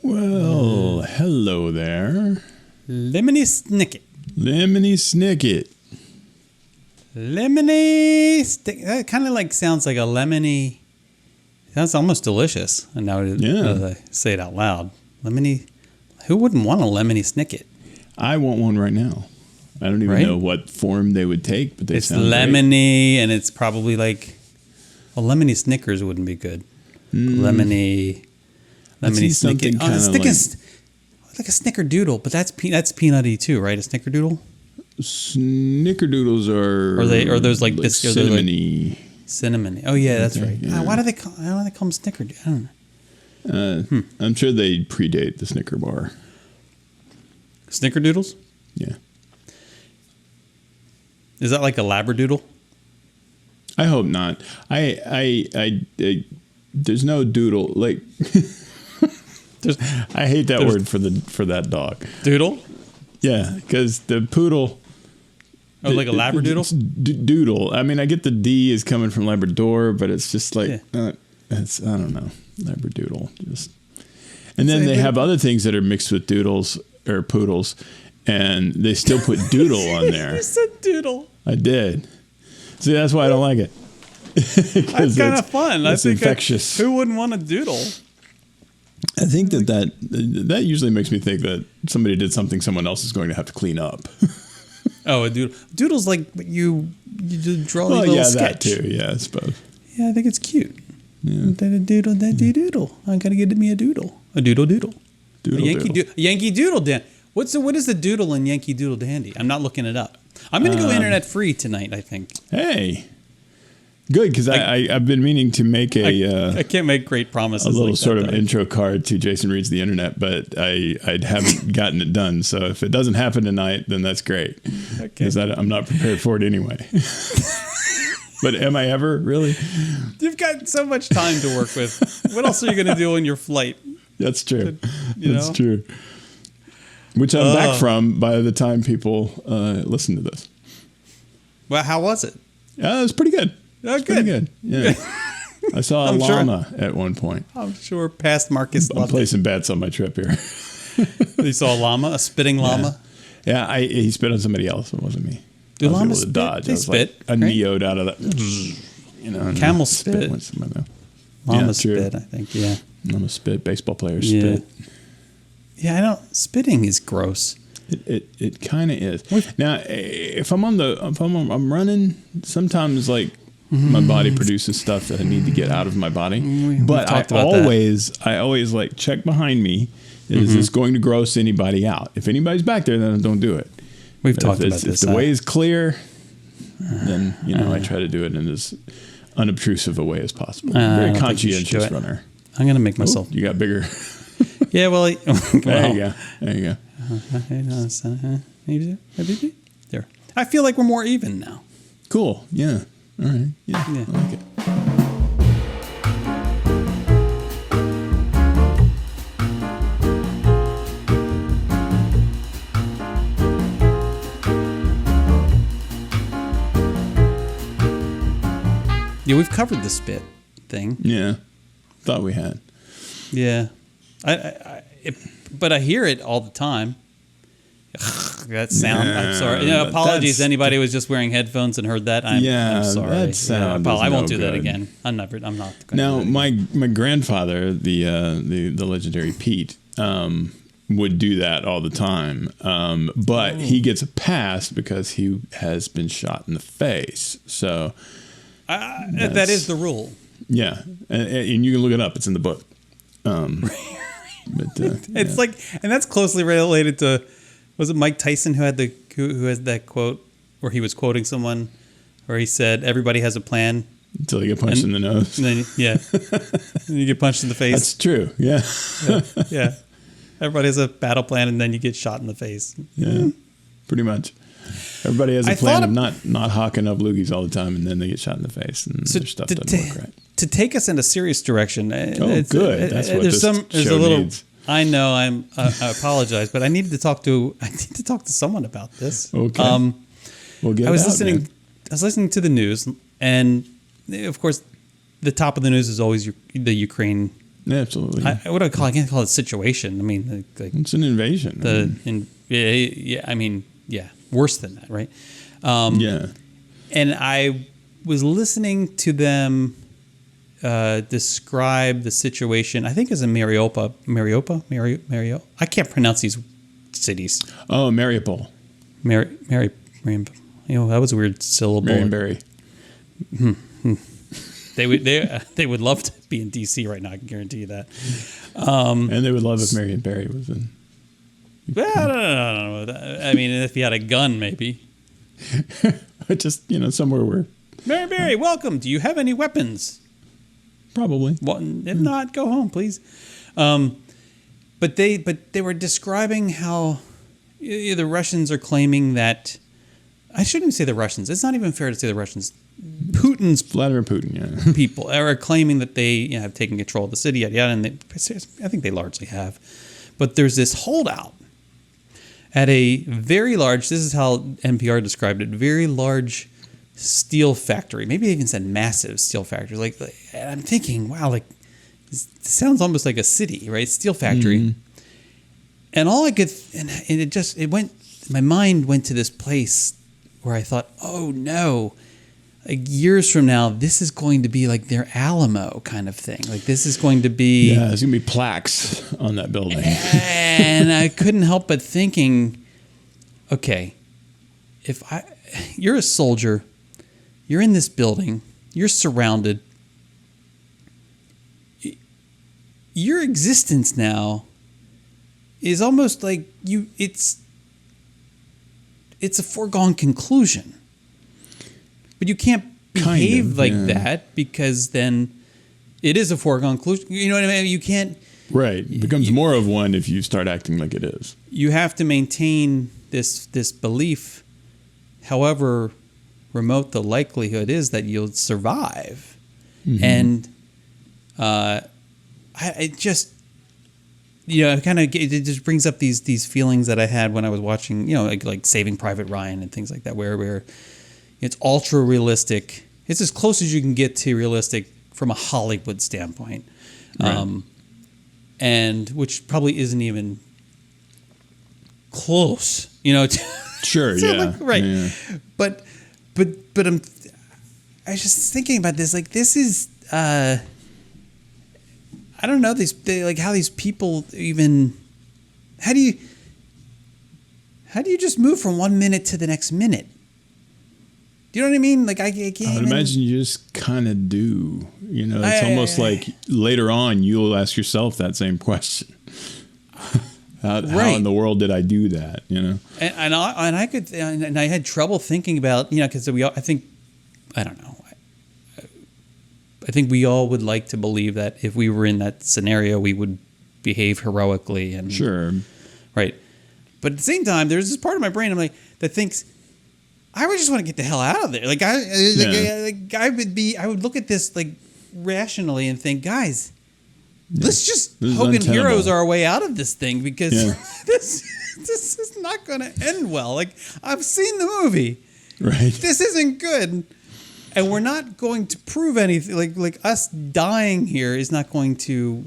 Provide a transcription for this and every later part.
Well, hello there. Lemony Snicket. Lemony Snicket. Lemony Snicket. That kind of like sounds like a lemony. That's almost delicious. And now as I say it out loud. Lemony. Who wouldn't want a Lemony Snicket? I want one right now. I don't even know what form they would take, but they sound lemony, great. And it's probably like, well, Lemony Snickers wouldn't be good. Lemony Snicket. Oh, like a Snickerdoodle, but that's peanutty too, right? A Snickerdoodle. Snickerdoodles are those like this cinnamony. Cinnamony. Oh yeah, that's right. Yeah. Why do they call them Snickerdoodle? I don't know. I'm sure they predate the Snicker bar. Snickerdoodles? Yeah. Is that like a Labradoodle? I hope not. I there's no doodle like. I hate that word for that dog. Doodle? Yeah, because the poodle. Oh, like a Labradoodle? Doodle. I mean, I get the D is coming from Labrador, but it's just like it's I don't know, Labradoodle. And then they have other things that are mixed with doodles or poodles, and they still put doodle on there. You said doodle. I did. See, that's why I don't like it. That's kind of fun. It's infectious. Who wouldn't want a doodle? I think that usually makes me think that somebody did something someone else is going to have to clean up. Oh, a doodle. Doodle's like you draw a little sketch. That too. Yeah, I suppose. Yeah, I think it's cute. Yeah. Doodle. I gotta get me a doodle. A doodle. A Yankee Doodle Dan. What is the doodle in Yankee Doodle Dandy? I'm not looking it up. I'm gonna go internet free tonight, I think. Hey. Good, because I've been meaning to make I can't make great promises. A little like sort that, of intro card to Jason Reads the Internet, but I haven't gotten it done. So if it doesn't happen tonight, then that's great. Because I'm not prepared for it anyway. But am I ever, really? You've got so much time to work with. What else are you going to do on your flight? That's true. That's true. Which I'm back from by the time people listen to this. Well, how was it? It was pretty good. Oh, good. Pretty good. Yeah. I saw a llama at one point. I'm sure past Marcus I'm placing bets on my trip here. You saw a llama, a spitting llama? Yeah, he spit on somebody else. It wasn't me. Do llamas spit? Dodge. They spit. Like a neode out of that. Camel spit. Llama spit, I think, yeah. Llama spit. Baseball players spit. Yeah, I don't. Spitting is gross. It kind of is. Now, if I'm running, sometimes like my body produces stuff that I need to get out of my body. But I always like check behind me. Is this going to gross anybody out? If anybody's back there, then don't do it. We've talked about this. If the way is clear, then I try to do it in as unobtrusive a way as possible. Very conscientious runner. I'm gonna make myself. You got bigger. Yeah, well, there you go. There. I feel like we're more even now. Cool. Yeah. All right. Yeah. I like it. Yeah, we've covered the spit thing. Yeah. Thought we had. Yeah. But I hear it all the time. That sound. I'm sorry. Apologies to anybody who was just wearing headphones and heard that. I'm sorry. That sound I won't do that again. I'm not going to. Now, my grandfather, the legendary Pete, would do that all the time. But he gets a pass because he has been shot in the face. So that is the rule. Yeah, and you can look it up. It's in the book. But, it's like, and that's closely related to, was it Mike Tyson who had who has that quote where he was quoting someone where he said, everybody has a plan until you get punched in the nose. And then, and you get punched in the face. That's true. Yeah. Yeah. Everybody has a battle plan and then you get shot in the face. Yeah. Pretty much. Everybody has a plan of not hawking up loogies all the time, and then they get shot in the face, and their stuff doesn't work right. To take us in a serious direction. Good. That's what this show needs. I know. I apologize, but I need to talk to someone about this. Okay. I was listening to the news, and of course, the top of the news is always the Ukraine Absolutely. What do I call? I can't call it a situation. I mean, like it's an invasion. Worse than that, right? Yeah. And I was listening to them describe the situation. I think it's in Mariupol. I can't pronounce these cities. Oh, Mariupol. That was a weird syllable. Marienberry. They would love to be in DC right now. I can guarantee you that. And they would love if Marienberry was in. Well, I don't know. I mean, if he had a gun, maybe. Just somewhere where. Marienberry, welcome. Do you have any weapons? Probably. Well, if not, go home, please. But they were describing how the Russians are claiming that. I shouldn't even say the Russians. It's not even fair to say the Russians. Vladimir Putin, people are claiming that they have taken control of the city, yada yada, and I think they largely have. But there's this holdout at a very large. This is how NPR described it: very large steel factory. Maybe they even said massive steel factory. And I'm thinking, wow, this sounds almost like a city, right? Steel factory. Mm-hmm. And all I could, my mind went to this place where I thought, oh no. Years from now, this is going to be like their Alamo kind of thing. Like this is going to be... Yeah, there's going to be plaques on that building. And I couldn't help but thinking, okay, you're a soldier, you're in this building, you're surrounded. Your existence now is almost like it's a foregone conclusion. But you can't behave that because then it is a foregone conclusion. You know what I mean? You can't... Right. It becomes more of one if you start acting like it is. You have to maintain this belief, however remote the likelihood is that you'll survive. Mm-hmm. And it just... it just brings up these feelings that I had when I was watching, like Saving Private Ryan and things like that, where it's ultra realistic. It's as close as you can get to realistic from a Hollywood standpoint, right. And which probably isn't even close, Sure, yeah, right. Yeah. But I was just thinking about this. Like this is, I don't know how these people even. How do you just move from 1 minute to the next minute? Do you know what I mean? Like I can't. I would imagine you just kind of do. It's almost like later on you'll ask yourself that same question. How in the world did I do that? And I had trouble thinking about because I think we all would like to believe that if we were in that scenario we would behave heroically and sure, right. But at the same time, there's this part of my brain that thinks. I would just want to get the hell out of there. I would look at this rationally and think, guys, let's just Hogan Heroes our way out of this thing because this is not going to end well. I've seen the movie, right? This isn't good, and we're not going to prove anything. Like us dying here is not going to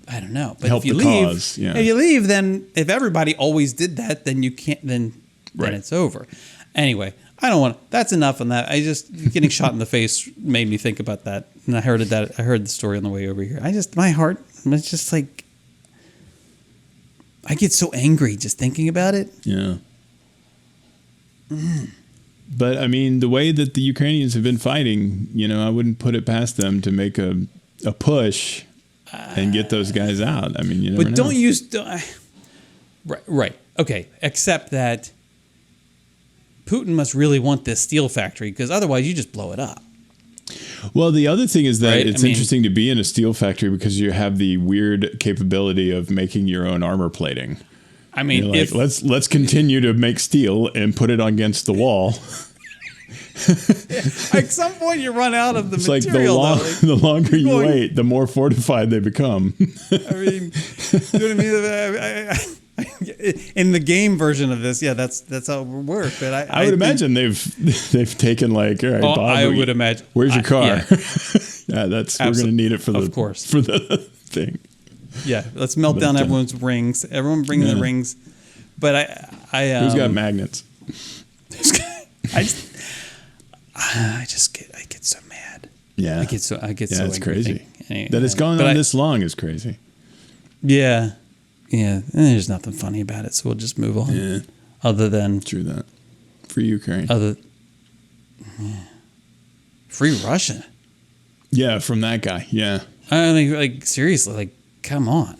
I don't know. But help if you the leave, cause, yeah. If you leave, then if everybody always did that, then you can't. Then it's over. Anyway, I don't want. That's enough on that. I just getting shot in the face made me think about that, and I heard the story on the way over here. My heart. It's just I get so angry just thinking about it. Yeah. But I mean, the way that the Ukrainians have been fighting, I wouldn't put it past them to make a push and get those guys out. I mean, but don't use. Right. Okay. Except that. Putin must really want this steel factory because otherwise you just blow it up. Well, the other thing is that it's interesting to be in a steel factory because you have the weird capability of making your own armor plating. I mean, let's continue to make steel and put it against the wall. At some point, you run out of the material. The longer you wait, the more fortified they become. I mean, you know what I mean? In the game version of this, yeah, that's how it would work. But I would imagine they've taken like, all right, Bob, I would imagine. Where's your car? Yeah. Yeah, we're going to need it for the thing. Yeah, let's melt down everyone's rings. Everyone bring their rings. But who's got magnets? I get so mad. Yeah, I get so it's angry. crazy. That it's gone on this long is crazy. Yeah. And there's nothing funny about it, so we'll just move on. Yeah. Other than true that. Free Ukraine. Free Russia. Yeah, from that guy. Yeah. I mean, like seriously, like come on.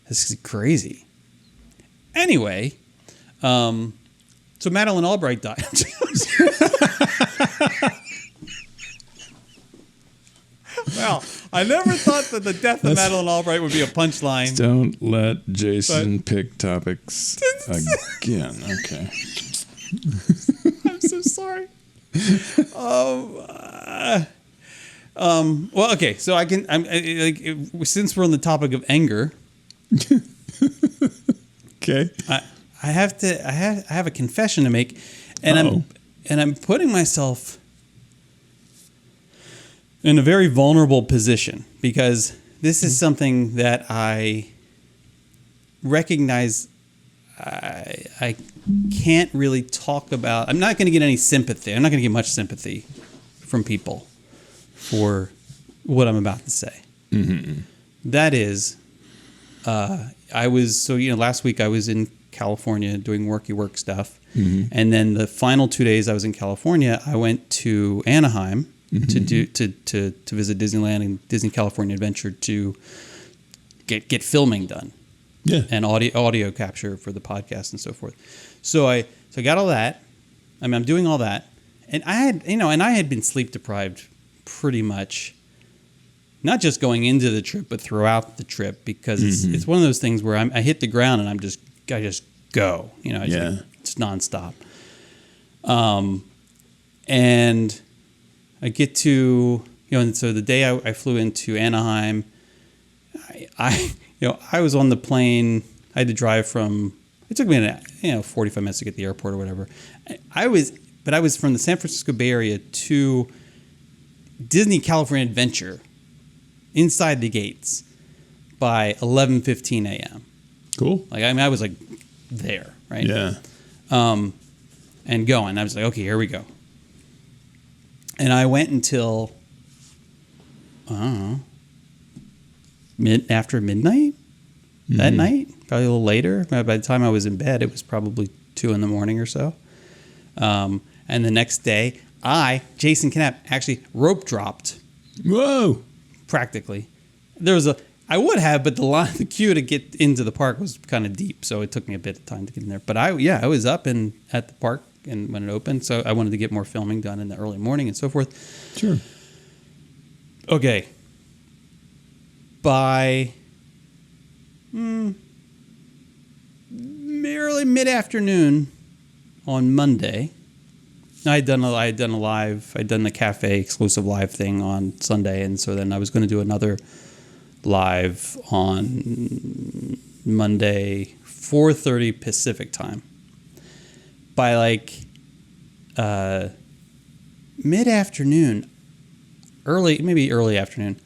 This is crazy. Anyway, so Madeleine Albright died. Well, I never thought that the death of Madeleine Albright would be a punchline. Don't let Jason pick topics again. Okay. I'm so sorry. Well, okay. So since we're on the topic of anger. Okay. I have a confession to make, and I'm putting myself in a very vulnerable position because this is something that I recognize I can't really talk about. I'm not going to get any sympathy. I'm not going to get much sympathy from people for what I'm about to say. Mm-hmm. That is, last week I was in California doing work stuff. Mm-hmm. And then the final 2 days I was in California, I went to Anaheim to visit Disneyland and Disney California Adventure to get filming done. Yeah. And audio capture for the podcast and so forth. So I got all that. I mean, I'm doing all that. And I had been sleep deprived pretty much, not just going into the trip, but throughout the trip, because it's one of those things where I hit the ground and I just go, it's nonstop. And I get to, and so the day I flew into Anaheim, I was on the plane. I had to drive it took me 45 minutes to get to the airport or whatever. I was from the San Francisco Bay Area to Disney California Adventure inside the gates by 11:15 a.m. Cool. I was like there, right? Yeah. And going. I was like, okay, here we go. And I went until, I don't know, after midnight that night, probably a little later. By the time I was in bed, it was probably 2 a.m. or so. And the next day, Jason Knapp, actually rope dropped. Whoa! Practically. I would have, but the queue to get into the park was kind of deep, so it took me a bit of time to get in there. But I was up and at the park and when it opened, so I wanted to get more filming done in the early morning and so forth. Sure. Okay. By early mid-afternoon on Monday, I'd done the cafe exclusive live thing on Sunday, and so then I was going to do another live on Monday, 4:30 Pacific time. By mid-afternoon, maybe early afternoon,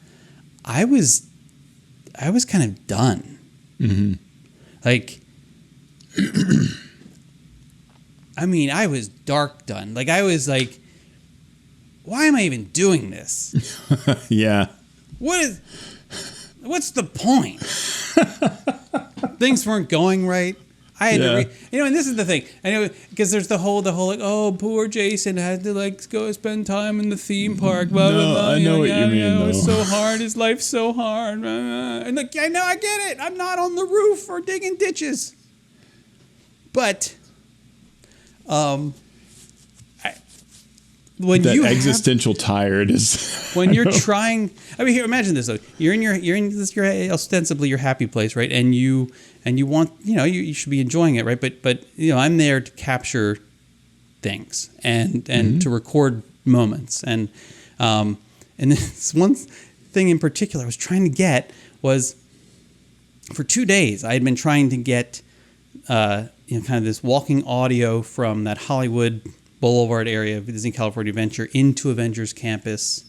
I was kind of done. Mm-hmm. I was dark done. I was like, why am I even doing this? Yeah. What's the point? Things weren't going right. I had to and this is the thing. I know because there's the whole oh, poor Jason had to go spend time in the theme park. Blah, blah, blah. I know what you mean. It was so hard. His life's so hard. And I know, I get it. I'm not on the roof or digging ditches. But, when that you existential tired is when you're trying. I mean, here, imagine this though. You're in your ostensibly your happy place, right? And you want, you should be enjoying it, right? But I'm there to capture things and to record moments. And this one thing in particular I was trying to get was, for 2 days I had been trying to get kind of this walking audio from that Hollywood Boulevard area of Disney California Adventure into Avengers Campus.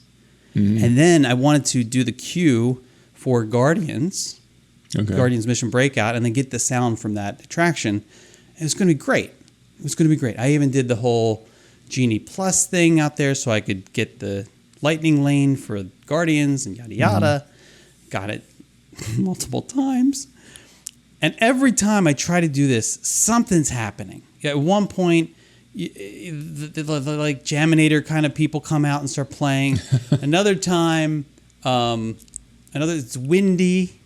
Mm-hmm. And then I wanted to do the cue for Guardians, Guardians Mission Breakout, and then get the sound from that attraction. And it was going to be great. It was going to be great. I even did the whole Genie Plus thing out there so I could get the lightning lane for Guardians and yada yada. Mm-hmm. Got it multiple times. And every time I try to do this, something's happening. At one point, the like Jaminator kind of people come out and start playing. Another time, it's windy.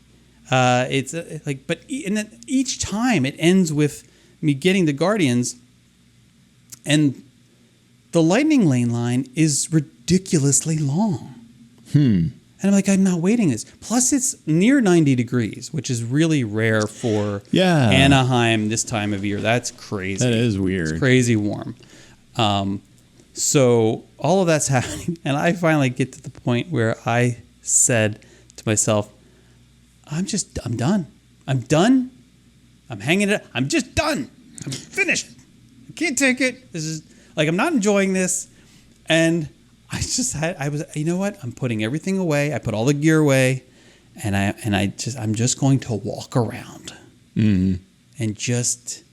It's and then each time it ends with me getting the Guardians, and the lightning lane line is ridiculously long. And I'm like, I'm not waiting this. Plus, it's near 90 degrees, which is really rare for Anaheim this time of year. That's crazy. That is weird. It's crazy warm. So all of that's happening. And I finally get to the point where I said to myself, I'm done. I'm done. I'm hanging it. I'm just done. I'm finished. I can't take it. This is like, I'm not enjoying this. And you know what? I'm putting everything away. I put all the gear away, and I'm just going to walk around, and I'm just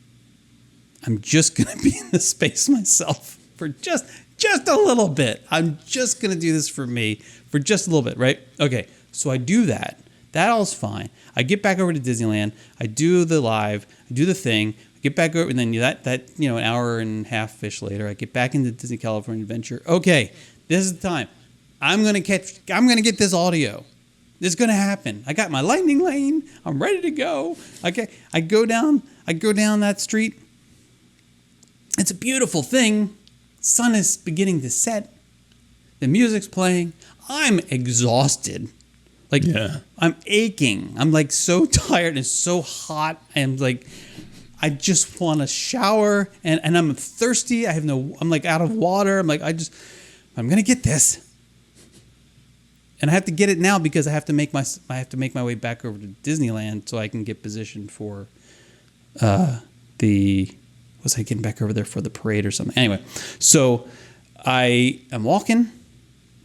going to be in the space myself for just a little bit. I'm just going to do this for me for just a little bit, right? Okay, so I do that. That all's fine. I get back over to Disneyland. I do the live. I do the thing. I get back over, and then that an hour and a half-ish later, I get back into Disney California Adventure. Okay. This is the time. I'm gonna get this audio. This is gonna happen. I got my lightning lane. I'm ready to go. Okay. I go down that street. It's a beautiful thing. Sun is beginning to set. The music's playing. I'm exhausted. I'm aching. I'm like so tired and so hot. And like, I just want to shower and I'm thirsty. I'm like out of water. I'm like, I'm gonna get this, and I have to get it now because I have to make my way back over to Disneyland so I can get positioned for was I getting back over there for the parade or something? Anyway, so I am walking,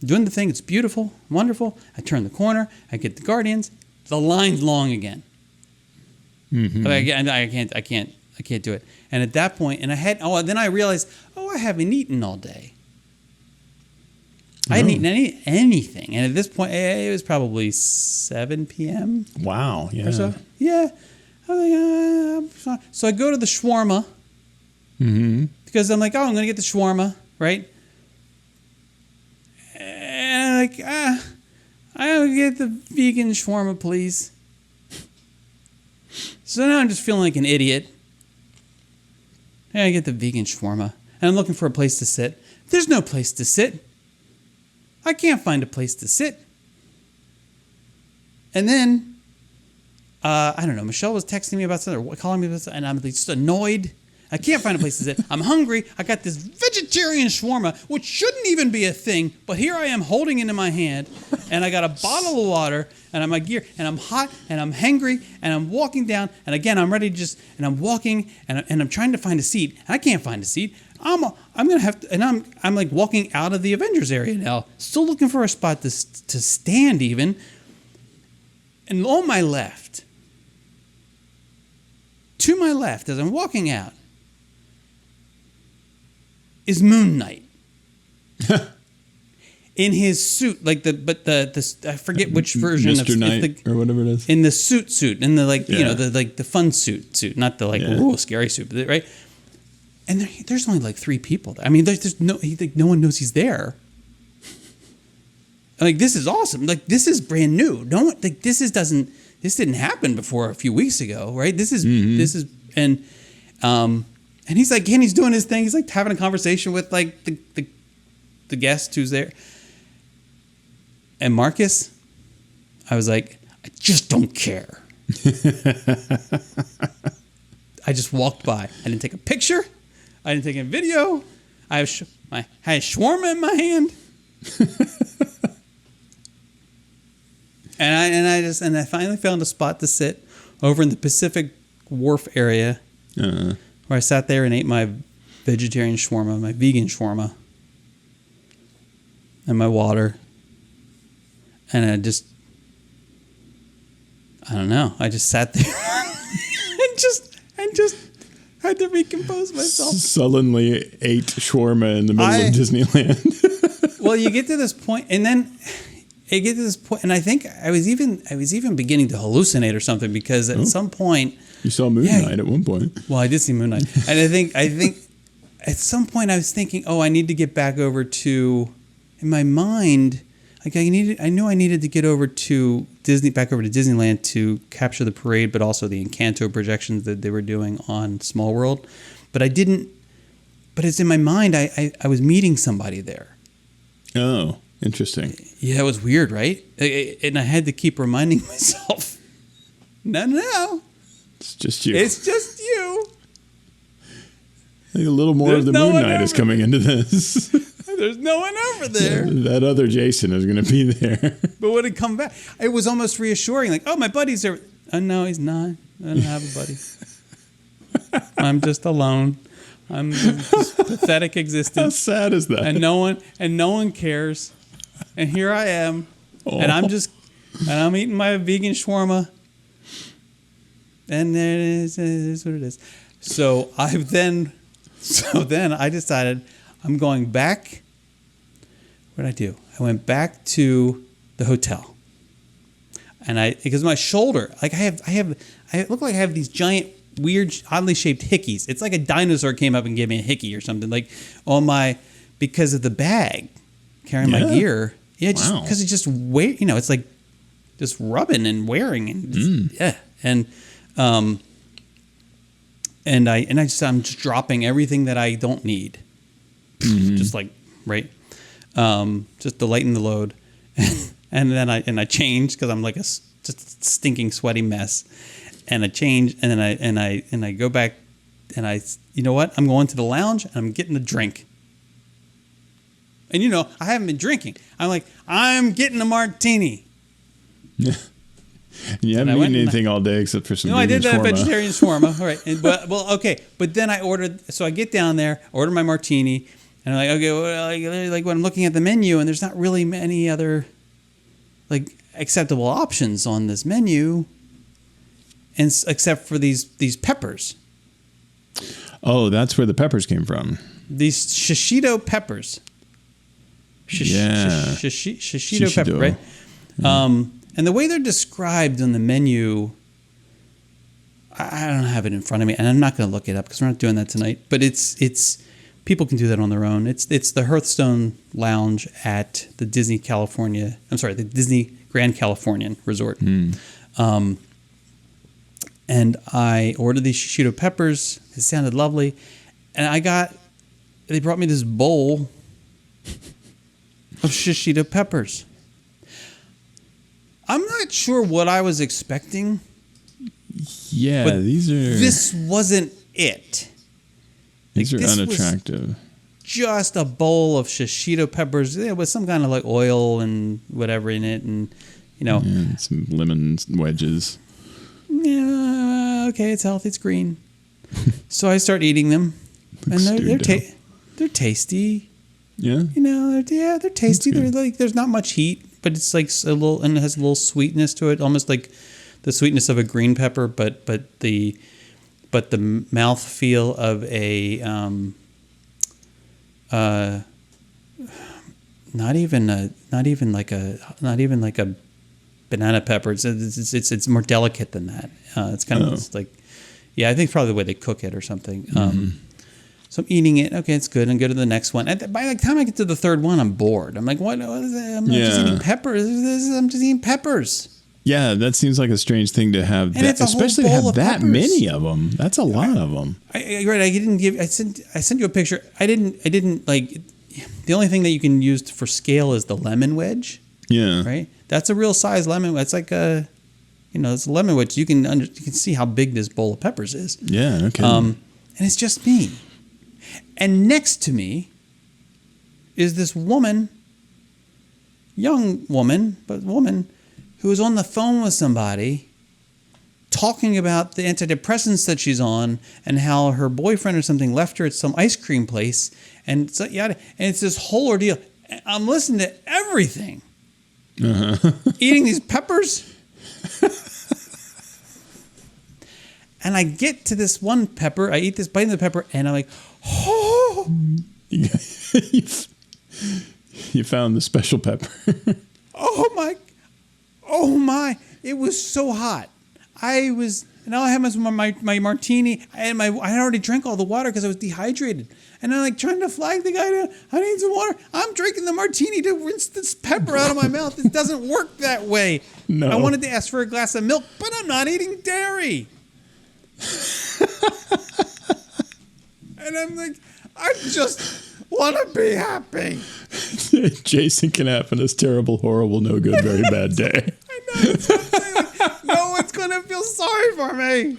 doing the thing. It's beautiful, wonderful. I turn the corner. I get the Guardians. The line's long again. Mm-hmm. I can't do it. And at that point, then I realized, I haven't eaten all day. I hadn't eaten anything. And at this point, it was probably 7 p.m. Wow. Yeah. Or so. Yeah. So I go to the shawarma. Mm-hmm. Because I'm like, I'm going to get the shawarma, right? And I'm like, I'll get the vegan shawarma, please. So now I'm just feeling like an idiot. I get the vegan shawarma. And I'm looking for a place to sit. There's no place to sit. I can't find a place to sit. And then, I don't know, Michelle was texting me about something or calling me about something, and I'm just annoyed. I can't find a place to sit. I'm hungry. I got this vegetarian shawarma, which shouldn't even be a thing, but here I am holding it in my hand, and I got a bottle of water, and I'm my gear, and I'm hot, and I'm hangry, and I'm walking down, and again, I'm ready to and I'm walking, and I'm trying to find a seat, and I can't find a seat. I'm gonna have to, and I'm like walking out of the Avengers area now, still looking for a spot to stand even. And on my left, to my left, as I'm walking out, is Moon Knight in his suit, like the I forget which version Mr. of Knight or whatever it is, in the suit, in the the fun suit, not the scary suit, right? And there's only like 3 people there. I mean, there's no one knows he's there. Like, this is awesome. Like, this is brand new. No one, like, this didn't happen before a few weeks ago, right? This is and he's like, and he's doing his thing. He's like having a conversation with like the guest who's there. And Marcus, I was like, I just don't care. I just walked by. I didn't take a picture. I didn't take a video. I had shawarma in my hand. And I finally found a spot to sit over in the Pacific Wharf area Uh-huh. where I sat there and ate my vegetarian shawarma, my vegan shawarma, and my water. And I just sat there and just had to recompose myself. Sullenly ate shawarma in the middle of Disneyland. Well, you get to this point, and then and I think I was even beginning to hallucinate or something, because at some point you saw Moon Knight at one point. Well, I did see Moon Knight, and I think at some point I was thinking, I need to get back over to, in my mind, like I knew I needed to get over to back over to Disneyland to capture the parade, but also the Encanto projections that they were doing on Small World. But I didn't. But it's in my mind. I was meeting somebody there. Oh, interesting. Yeah, it was weird, right? And I had to keep reminding myself, no, it's just you. It's just you. I think a little more of the Moon Knight is coming into this. There's no one over there. That other Jason is going to be there. But when it come back, it was almost reassuring. Like, my buddy's there. Oh, no, he's not. I don't have a buddy. I'm just alone. I'm this pathetic existence. How sad is that? And no one cares. And here I am. Oh. And I'm eating my vegan shawarma. And it is what it is. So then I decided I'm going back. What did I do? I went back to the hotel, and because my shoulder, like I look like I have these giant, weird, oddly shaped hickeys. It's like a dinosaur came up and gave me a hickey or something, like because of the bag carrying my gear. Yeah, just because it's just it's like just rubbing and wearing and I'm just dropping everything that I don't need. Just like, right. Just to lighten the load. and then I changed, because I'm like just a stinking sweaty mess. And I change, and then I go back, and you know what? I'm going to the lounge and I'm getting a drink. And I haven't been drinking. I'm getting a martini. Yeah. You haven't eaten anything all day except for some vegan shawarma. No, I did that vegetarian shawarma. All right. But then I ordered, so I get down there, order my martini, and I'm like, okay, well, like when I'm looking at the menu, and there's not really many other like acceptable options on this menu, and except for these peppers. Oh, that's where the peppers came from. These shishito peppers. Shishito pepper, right? Yeah. And the way they're described on the menu, I don't have it in front of me, and I'm not going to look it up because we're not doing that tonight. But it's people can do that on their own. It's the Hearthstone Lounge at the Disney Grand Californian Resort. And I ordered these shishito peppers. It sounded lovely, and they brought me this bowl of shishito peppers. I'm not sure what I was expecting. Yeah, this wasn't it. These are unattractive. Just a bowl of shishito peppers with some kind of like oil and whatever in it, and and some lemon wedges. Yeah, okay, it's healthy, it's green. So I start eating them, and they're tasty. Yeah. They're tasty. They're like, there's not much heat, but it's like a little, and it has a little sweetness to it, almost like the sweetness of a green pepper, but the mouthfeel of a not even like a banana pepper. It's more delicate than that. It's kind of like, yeah, I think it's probably the way they cook it or something. So I'm eating it. Okay, it's good. And go to the next one. And by the time I get to the third one, I'm bored. I'm like, what is it? I'm just eating peppers. I'm just eating peppers. Yeah, that seems like a strange thing to have, especially to have that many of them. That's a lot of them. Right. I sent you a picture. I didn't like. The only thing that you can use for scale is the lemon wedge. Yeah. Right. That's a real size lemon. It's like it's a lemon wedge. You can see how big this bowl of peppers is. Yeah. Okay. And it's just me. And next to me is this woman, young woman, who was on the phone with somebody, talking about the antidepressants that she's on and how her boyfriend or something left her at some ice cream place. And so, and it's this whole ordeal. I'm listening to everything. Eating these peppers. And I get to this one pepper. I eat this bite of the pepper, and I'm like, oh. You found the special pepper. Oh my. It was so hot. And all I had was my martini. I had already drank all the water because I was dehydrated. And I'm like trying to flag the guy down. I need some water. I'm drinking the martini to rinse this pepper out of my mouth. It doesn't work that way. No. I wanted to ask for a glass of milk, but I'm not eating dairy. And I'm like, I just want to be happy. Jason Knapp and his terrible, horrible, no good, very bad day. I know. That's what I'm saying. Like, no one's going to feel sorry for me.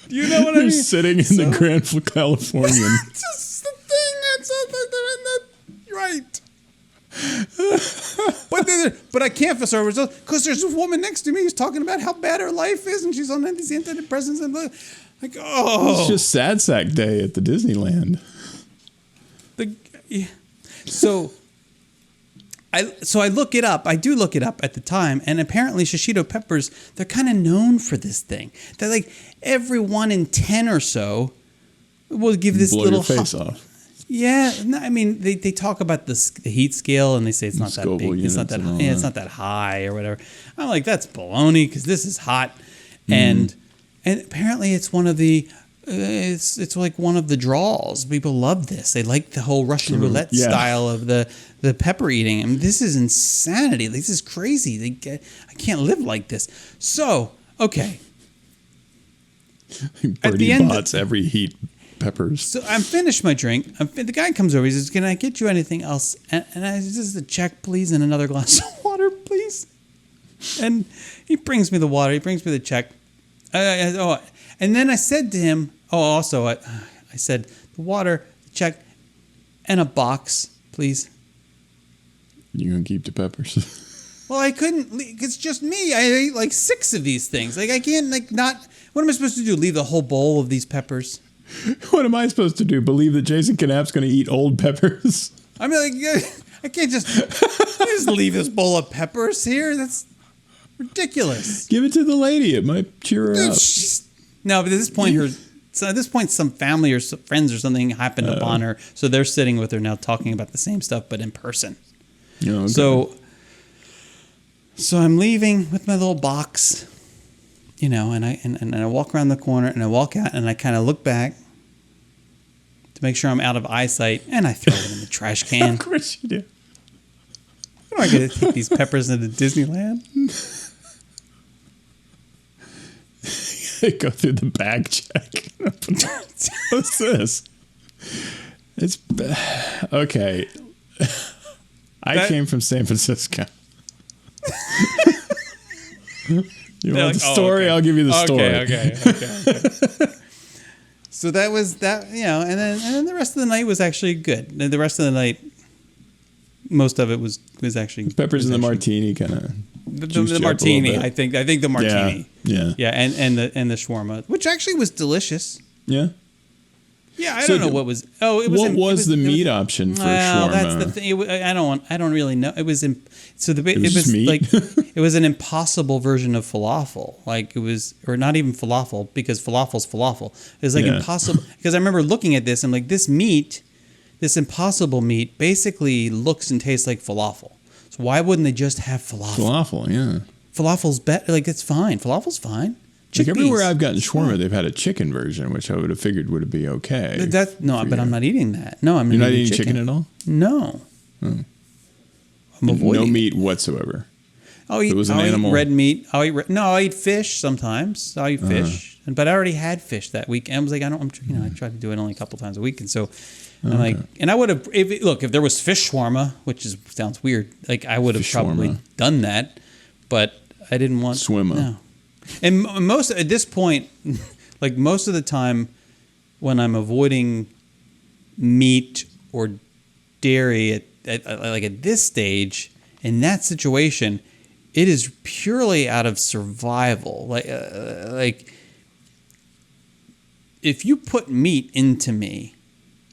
Do you know what I mean? You're sitting in the Grand Californian. It's just the thing. You're right. But I can't feel sorry because there's a woman next to me who's talking about how bad her life is, and she's on these antidepressants and like, oh, it's just sad sack day at the Disneyland. So I look it up. I do look it up at the time, and apparently shishito peppers, they're kind of known for this thing. They're like every 1 in 10 or so will give this blow little your face off. Yeah, no, I mean they talk about the heat scale and they say it's not that big, it's not that high, it's not that high or whatever. I'm like, that's baloney because this is hot, and apparently it's one of the it's like one of the draws. People love this. They like the whole Russian roulette style of the pepper eating. I mean, this is insanity. This is crazy. I can't live like this. So okay, Birdie bots every heat. Peppers. So I'm finished my drink. The guy comes over. He says, "Can I get you anything else?" And I said, "Just a check, please, and another glass of water, please." And he brings me the water. He brings me the check. And then I said to him, I said, "The water, the check, and a box, please." You gonna keep the peppers? Well, I couldn't. It's just me. I ate like 6 of these things. Like I can't not. What am I supposed to do? Leave the whole bowl of these peppers? What am I supposed to do? Believe that Jason Knapp's going to eat old peppers? I mean, like, I can't just leave this bowl of peppers here. That's ridiculous. Give it to the lady. It might cheer her up. No, but at this point, some family or some friends or something happened upon her, so they're sitting with her now, talking about the same stuff, but in person. Okay. So I'm leaving with my little box. And I walk around the corner and I walk out and I kind of look back to make sure I'm out of eyesight and I throw it in the trash can. Of course you do. How am I going to take these peppers into Disneyland? Go through the bag check. What's this? It's okay. I came from San Francisco. You want the story? Okay. I'll give you the story. Okay. So that was that, and then the rest of the night was actually good. The rest of the night, most of it was actually the peppers in the martini kind of. The martini, I think the martini. Yeah. And the shawarma, which actually was delicious. Yeah. Yeah, I don't know what was. What was the meat option for shawarma? That's the thing. I don't really know. It was meat? Like it was an impossible version of falafel. Like it was, or not even falafel because falafel's falafel. It was like impossible because I remember looking at this and like this impossible meat, basically looks and tastes like falafel. So why wouldn't they just have falafel? Falafel, yeah. Falafel's better. Like it's fine. Falafel's fine. Like everywhere I've gotten shawarma, they've had a chicken version, which I would have figured would be okay. But I'm not eating that. No, I'm You're not eating chicken at all? No. Oh. I'm avoiding. No meat whatsoever. I'll eat red meat. I'll eat fish sometimes. I'll eat fish, but I already had fish that week. And I was like, I try to do it only a couple times a week, and so I'm like, and I would have if there was fish shawarma, which sounds weird, like I would have probably done that, but I didn't want swimmer. No. And at this point, like most of the time when I'm avoiding meat or dairy at this stage, in that situation, It is purely out of survival. Like if you put meat into me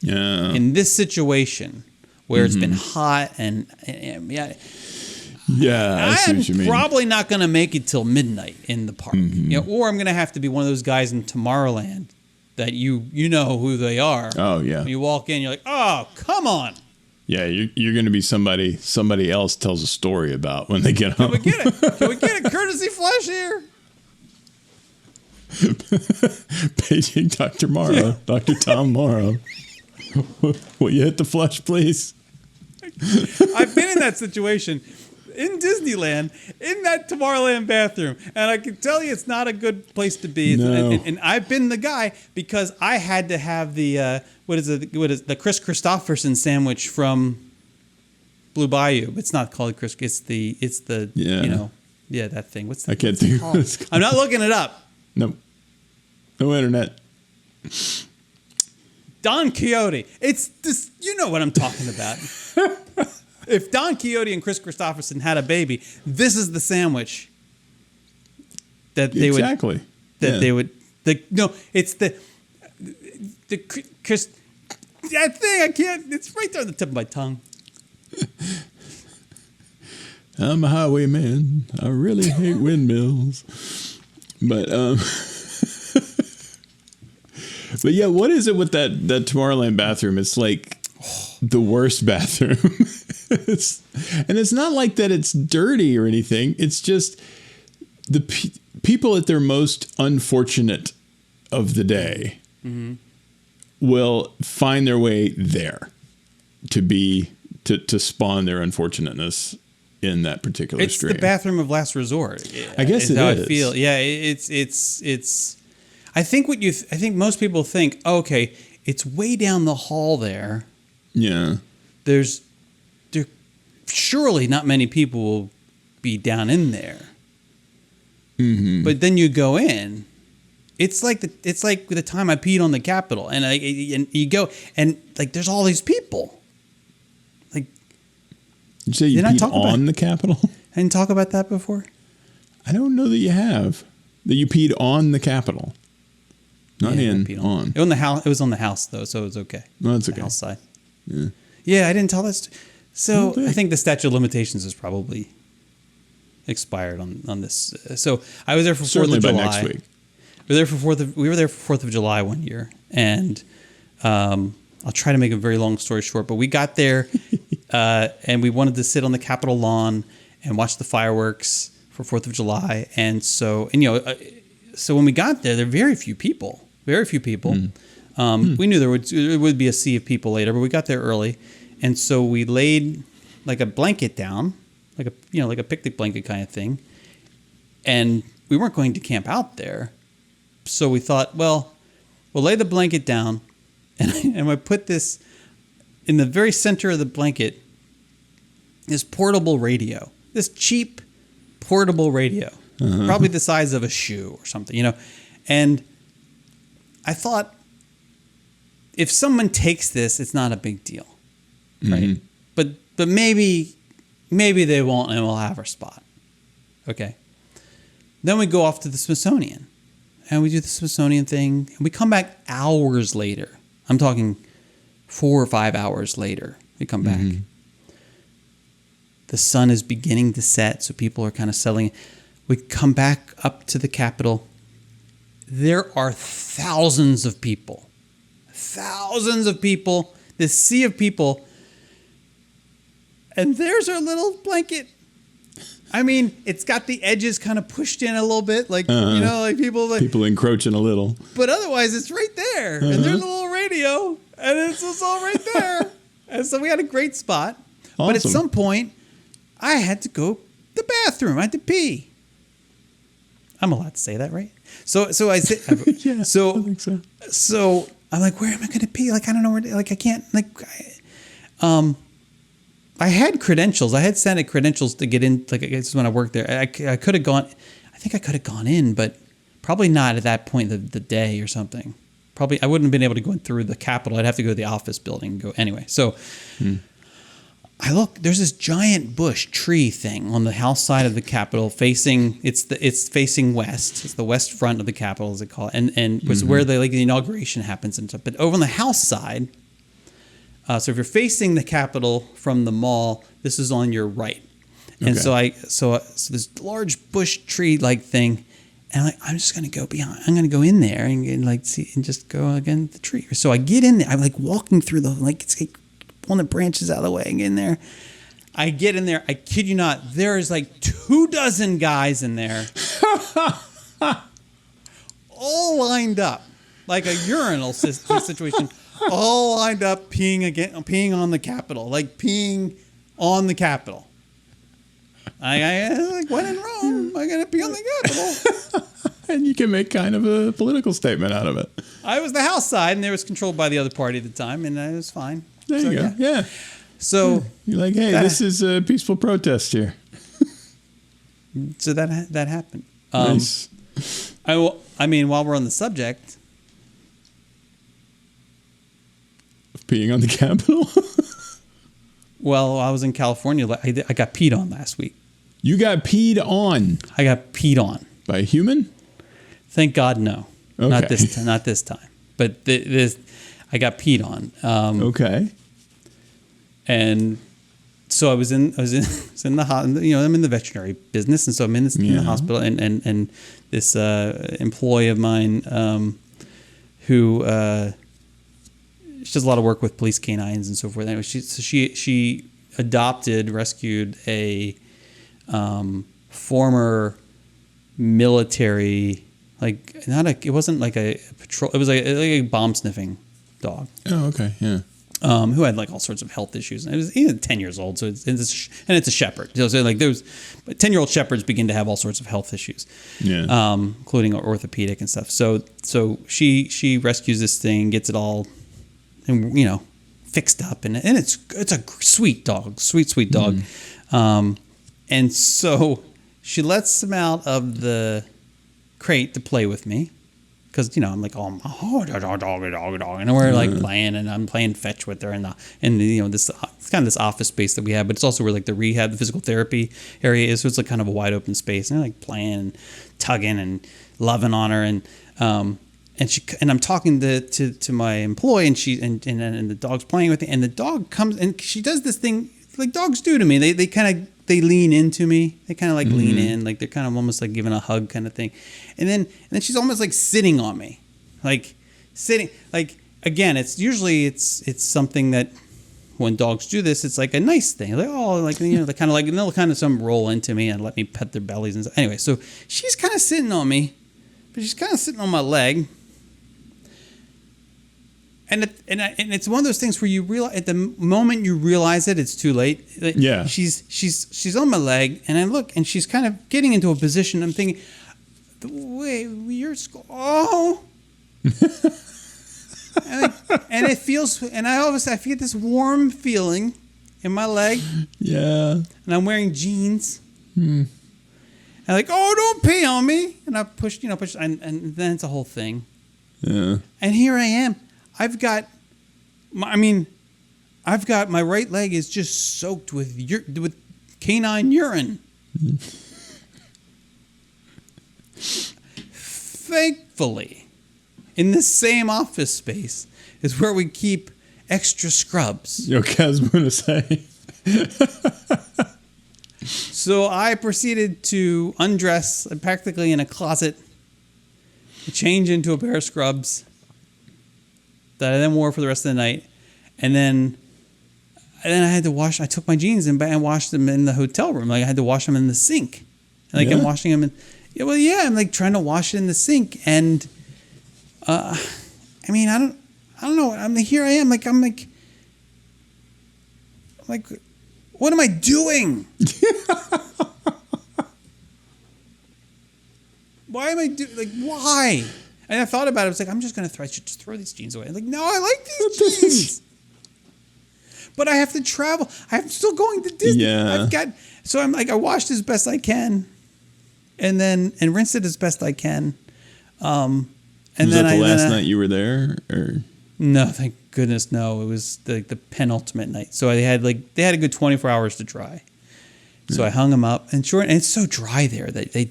in this situation where it's been hot and I see what you mean. I'm probably not going to make it till midnight in the park, or I'm going to have to be one of those guys in Tomorrowland that you know who they are. Oh yeah. When you walk in, you're like, oh, come on. Yeah, you're going to be somebody else tells a story about when they get home. Can we get a courtesy flush here? Paging Dr. Morrow, Dr. Tom Morrow. Will you hit the flush, please? I've been in that situation in Disneyland, in that Tomorrowland bathroom, and I can tell you it's not a good place to be. No. And I've been the guy because I had to have the what is the Chris Christopherson sandwich from Blue Bayou. It's not called Chris. It's the that thing. What's that? I can't think of it. I'm not looking it up. Nope. No internet. Don Quixote. It's this. You know what I'm talking about. If Don Quixote and Chris Christopherson had a baby, this is the sandwich that they would. Exactly. They would. It's the Chris. That thing I can't. It's right there on the tip of my tongue. I'm a highwayman. I really hate windmills. But but yeah, what is it with that Tomorrowland bathroom? It's like the worst bathroom. It's not like that it's dirty or anything. It's just the people at their most unfortunate of the day will find their way there to spawn their unfortunateness in that particular stream. It's the bathroom of last resort. I guess it how is. I feel. Yeah, it's. I think I think most people think, okay, it's way down the hall there. Yeah. There surely not many people will be down in there. Mm-hmm. But then you go in. It's like the time I peed on the Capitol, and you go and like there's all these people. Like, did you say you peed on the Capitol? I didn't talk about that before. I don't know that you have. That you peed on the Capitol. Not on. It was on the house. It was on the house though, so it was okay. No, that's okay. The house side. Yeah. Yeah, I didn't tell that. So I think the statute of limitations is probably expired on this. So I was there for 4th of July. By next week. We were there for 4th of July one year, and I'll try to make a very long story short. But we got there, and we wanted to sit on the Capitol lawn and watch the fireworks for 4th of July. And so when we got there were very few people. Very few people. We knew there would be a sea of people later, but we got there early, and so we laid like a blanket down, like a picnic blanket kind of thing, and we weren't going to camp out there, so we thought, well, we'll lay the blanket down, and I put this in the very center of the blanket, this portable radio, this cheap portable radio, probably the size of a shoe or something, and I thought, if someone takes this, it's not a big deal, right? But maybe they won't, and we'll have our spot. Okay. Then we go off to the Smithsonian, and we do the Smithsonian thing, and we come back hours later. I'm talking 4 or 5 hours later. We come back. The sun is beginning to set, so people are kind of settling. We come back up to the Capitol. There are thousands of people. Thousands of people, this sea of people, and there's our little blanket. I mean, it's got the edges kind of pushed in a little bit, like like people encroaching a little. But otherwise, it's right there, and there's a little radio, and it's all right there. And so we had a great spot. Awesome. But at some point, I had to go to the bathroom. I had to pee. I'm allowed to say that, right? So I said, yeah. So I think so. So I'm like, where am I going to pee? Like, I don't know where. I can't. I had credentials. I had sent credentials to get in. Like, I guess when I worked there, I could have gone. I think I could have gone in, but probably not at that point of the day or something. Probably I wouldn't have been able to go through the Capitol. I'd have to go to the office building and go anyway. So I I look, there's this giant bush tree thing on the house side of the Capitol facing, it's facing west. It's the west front of the Capitol, as they call it. And was where the inauguration happens and stuff. But over on the house side, so if you're facing the Capitol from the mall, this is on your right. And so this large bush tree like thing, and I'm just gonna go behind. I'm gonna go in there and see and just go against the tree. So I get in there. I'm walking through it's pulling the branches out of the way and get in there. I get in there. I kid you not. There is 24 guys in there, all lined up like a urinal situation. All lined up peeing on the Capitol, peeing on the Capitol. I when in Rome, I gotta pee on the Capitol. And you can make kind of a political statement out of it. I was the House side, and it was controlled by the other party at the time, and it was fine. There you go. Yeah. So you're like, hey, this is a peaceful protest here. So that happened. Nice. I mean, while we're on the subject. Peeing on the Capitol? Well, I was in California. I got peed on last week. You got peed on? I got peed on. By a human? Thank God, no. Okay. Not this time. But I got peed on. Okay. And so I was in the I'm in the veterinary business, and so I'm in the hospital, and this employee of mine who she does a lot of work with police canines and so forth. Anyway, she rescued a former military, it wasn't like a patrol, it was like a bomb sniffing dog. Oh, okay, yeah. Who had all sorts of health issues. And it was even 10 years old, so it's a shepherd. So 10-year-old shepherds begin to have all sorts of health issues, including orthopedic and stuff. So she rescues this thing, gets it all, and fixed up, and it's a sweet dog, sweet dog. And so she lets him out of the crate to play with me. Because I'm like, dog, and we're playing, and I'm playing fetch with her, and this it's kind of this office space that we have, but it's also where the rehab, the physical therapy area is, so it's kind of a wide open space, and they're playing, and tugging, and loving on her, and I'm talking to my employee, and and the dog's playing with me, and the dog comes, and she does this thing like dogs do to me. They lean into me. They kind of lean in, they're kind of almost giving a hug kind of thing. And then she's almost sitting on me, sitting, again, it's usually it's something that when dogs do this, it's a nice thing. They kind of and they'll kind of some roll into me and let me pet their bellies and stuff. Anyway, so she's kind of sitting on me, but she's kind of sitting on my leg. And it's one of those things where you realize, at the moment you realize it, it's too late. Yeah. She's on my leg, and I look, and she's kind of getting into a position. I'm thinking, wait, oh. and it feels, and I feel this warm feeling in my leg. Yeah. And I'm wearing jeans. And don't pee on me. And I pushed, and then it's a whole thing. Yeah. And here I am. I've got my right leg is just soaked with canine urine. Thankfully, in this same office space is where we keep extra scrubs. Okay, I was going to say. So I proceeded to undress practically in a closet, change into a pair of scrubs that I then wore for the rest of the night. And then I had to wash. I took my jeans and washed them in the hotel room. I had to wash them in the sink. I'm washing them I'm trying to wash it in the sink. And I don't know. Here I am. What am I doing? Why am I doing? Why? And I thought about it. I was I'm just going to throw these jeans away. No, I like these jeans. But I have to travel. I'm still going to Disney. Yeah. So I'm I washed as best I can, and rinsed it as best I can. Was that the last night you were there? Or? No, thank goodness, no. It was the penultimate night. So they had a good 24 hours to dry. So I hung them up, and it's so dry there that they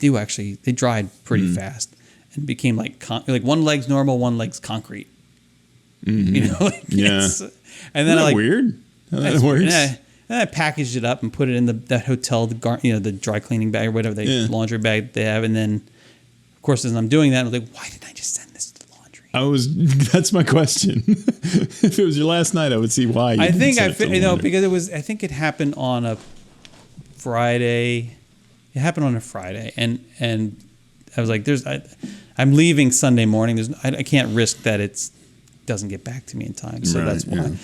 dried pretty fast and became like one leg's normal, one leg's concrete. Mm-hmm. Yeah. And then weird how that works. And I packaged it up and put it in that hotel, the dry cleaning bag or whatever laundry bag they have, and then of course as I'm doing that, I was like, why didn't I just send this to laundry? That's my question. If it was your last night, I would see why. Because I think it happened on a Friday. It happened on a Friday, and I was like, I'm leaving Sunday morning. I can't risk that it doesn't get back to me in time, so that's why.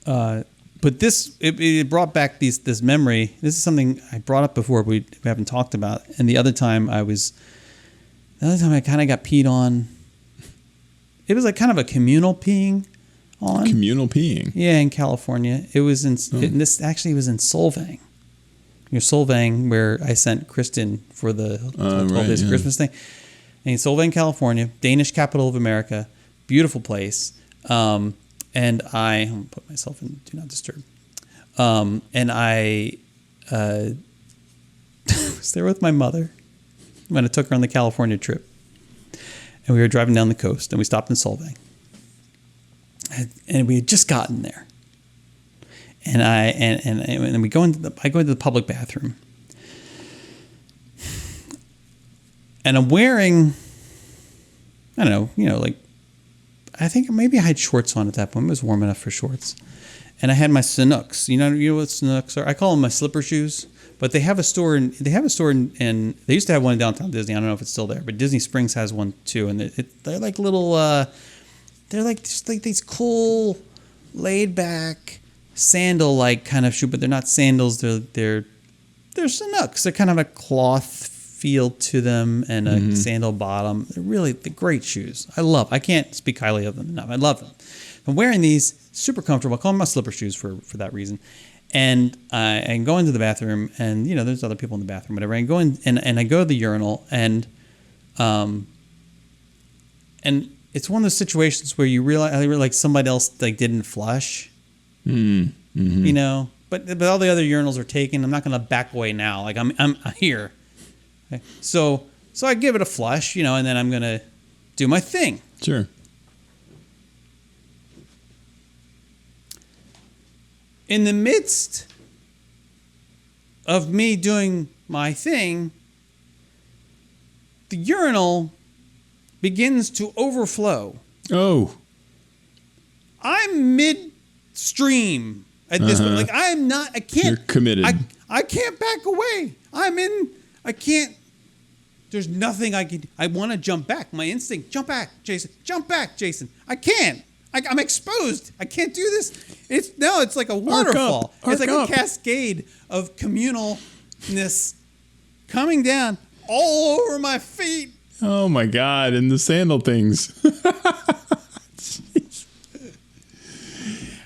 Yeah. But it brought back this memory. This is something I brought up before we haven't talked about, and the other time I kind of got peed on. It was like kind of a communal peeing. Communal peeing. Yeah, in California. It was this actually was in Solvang. Solvang, where I sent Kristen for the 12 days of Christmas thing. And in Solvang, California, Danish capital of America, beautiful place. And I'm going to put myself in Do Not Disturb. And I was there with my mother when I took her on the California trip. And we were driving down the coast, and we stopped in Solvang. And we had just gotten there, and we go into the public bathroom, and I'm wearing, I don't know, I think maybe I had shorts on at that point. It was warm enough for shorts, and I had my Sanooks. You know what Sanooks are? I call them my slipper shoes. But they have a store in they used to have one in downtown Disney. I don't know if it's still there, but Disney Springs has one too, and they're like little. They're just like these cool, laid-back, sandal-like kind of shoe, but they're not sandals. They're Sanooks. They're kind of a cloth feel to them and a sandal bottom. They're great shoes. I can't speak highly of them enough. I love them. I'm wearing these, super comfortable. I call them my slipper shoes for that reason. And I go into the bathroom, and there's other people in the bathroom, whatever. I go in and I go to the urinal, and it's one of those situations where you realize somebody else didn't flush, but all the other urinals are taken. I'm not going to back away now. I'm here. Okay. So I give it a flush, and then I'm going to do my thing. Sure. In the midst of me doing my thing, the urinal begins to overflow. Oh. I'm midstream at this point. I can't. You're committed. I can't back away. I can't. There's nothing I can. I want to jump back. My instinct, jump back, Jason. Jump back, Jason. I can't. I'm exposed. I can't do this. It's like a waterfall. It's like a cascade of communalness coming down all over my feet. Oh my God! And the sandal things.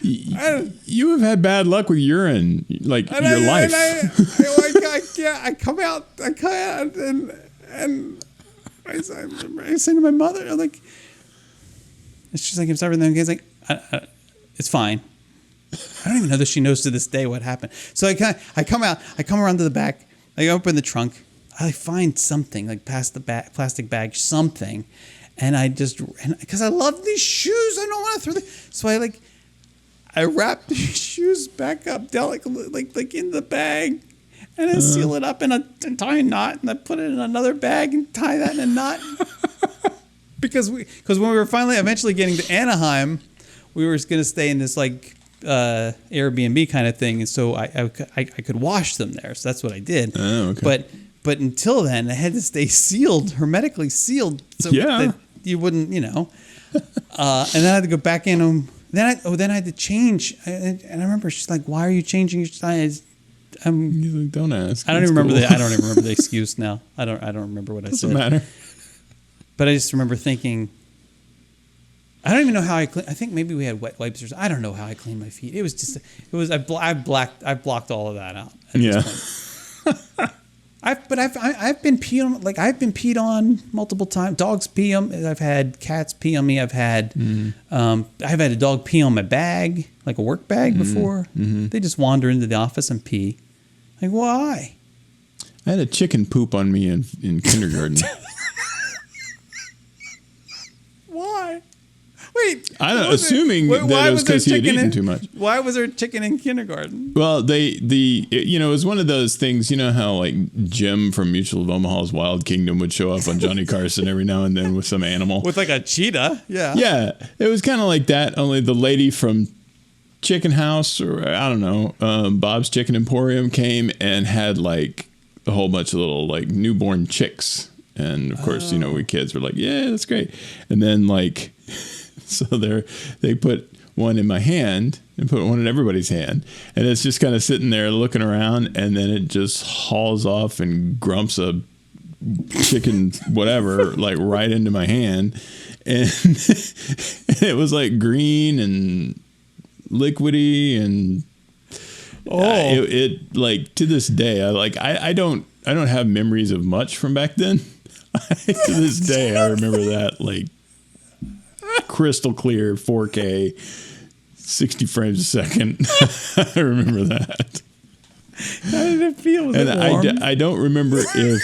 You have had bad luck with urine, your life. I come out, and I say to my mother, I'm like, it's just like, it's everything. It's like, it's fine. I don't even know that she knows to this day what happened. So I come around to the back. I open the trunk. I find something past the plastic bag, something, and because I love these shoes, I don't want to throw them. So I wrap the shoes back up delicately, like in the bag, and I seal it up in a tie a knot, and I put it in another bag and tie that in a knot. Because when we were eventually getting to Anaheim, we were going to stay in this Airbnb kind of thing, and so I could wash them there. So that's what I did. Oh, okay. But until then, I had to stay sealed, hermetically sealed, so that you wouldn't, And then I had to go back in them. Then I had to change. And I remember she's like, "Why are you changing your size?" He's like, "Don't ask." I don't even remember the excuse now. I don't remember what I said. Doesn't matter. But I just remember thinking, I don't even know how I clean. I think maybe we had wet wipes or something. I don't know how I cleaned my feet. I blocked all of that out at this point. I've been peed on, like I've been peed on multiple times. Dogs pee on me. I've had cats pee on me. I've had I've had a dog pee on my bag, like a work bag before. They just wander into the office and pee. Like, why? I had a chicken poop on me in kindergarten. Why? Wait. I don't. Assuming that it was because he had eaten too much. Why was there chicken in kindergarten? Well, it was one of those things. You know how like Jim from Mutual of Omaha's Wild Kingdom would show up on Johnny Carson every now and then with some animal, with like a cheetah. Yeah. Yeah, it was kind of like that. Only the lady from Chicken House, or I don't know, Bob's Chicken Emporium came and had like a whole bunch of little like newborn chicks, and of course, we kids were like, yeah, that's great, and then like. So they put one in my hand and put one in everybody's hand. And it's just kind of sitting there looking around. And then it just hauls off and grumps a chicken, whatever, like right into my hand. And it was like green and liquidy. And it like to this day, I don't have memories of much from back then. To this day, I remember that like. Crystal clear 4K 60 frames a second. I remember that. How did it feel? Was it warm? I don't remember if it